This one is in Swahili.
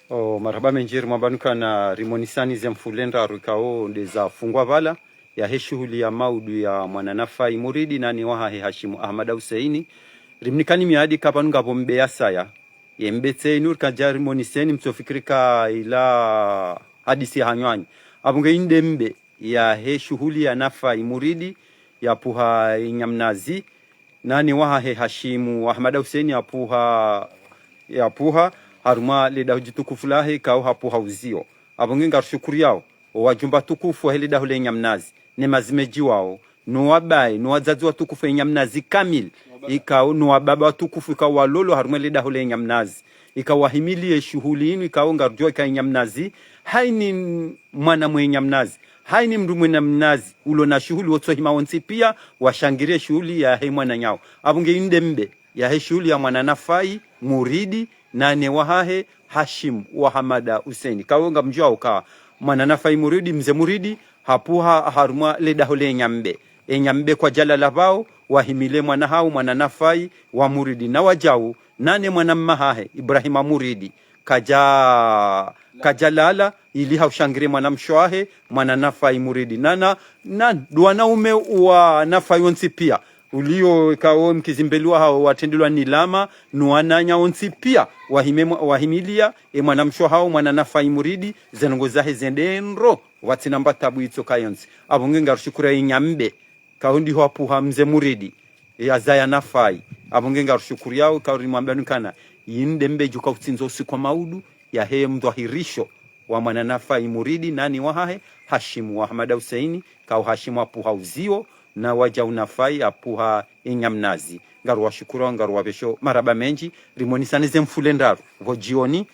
Marhaba menjiri mwabanuka na rimonisani ze mfulenda rukao ndeza fungwa vala ya he shughuli ya maudu ya mwananafai muridi nani waha he Hashimu Ahmad Huseini rimnikani miadi kapanunga bombe ya saya yembetse inur kajari moniseni msofikirika ila hadisi hanywanyi abunge indembe ya he shughuli ya nafai muridi ya puha inyamnazi nani waha he Hashimu Ahmad Huseini ya puha haruma leda hujitukufu lahe kao hapo hauzio abonge ngarshukuri yao wajumba tukufu helida hule nyamnazi ne mazimeji wao no wabai no wazazi watukufu nyamnazi kamil ikao no wababa watukufu ikao walolo haruma leda hule nyamnazi ikao wahimilie shughuli inu ikao ngarjua ikao nyamnazi haini mwana mwe nyamnazi haini mndu mwe nyamnazi ulo na shughuli wotso hima wonsi pia washangirie shughuli ya he mwana nyao abonge indembe ya he shughuli ya mwana nafai muridi nane wahahe Hashim wa Ahmad Huseini kawonga mjua uka mwana nafai muridi mze muridi hapuha haruma leda hole nyambe kwa jala labao wahimile mwana hao mwana nafai wa muridi na wajau nane mwana mmahahe Ibrahima muridi kajalala ili haushangire mwana mshwahe mwana nafai muridi duwana ume wa nafai onsi pia ulio kao mkizimbelua hao watendilwa nilama nuananya onsi pia wahimilia mwana msho hao mwana nafai muridi zenongo zahe zendenro watinamba tabu itso kayonsi abunge ngarushukura inyambe kaundi hapu hamze muridi azaya nafai abunge ngarushukuri yao kauri mwambia nukana yindembe juka utsinzo usiku maudu ya he mdhahirisho wa mwana nafai muridi nani wahahe Hashimu Ahmad Huseini kao Hashimu hapu hauzio na waja unafai apuha inyamnazi ngaru washukuru ngaru wabesho maraba menji rimonisanize mfulendaru vojioni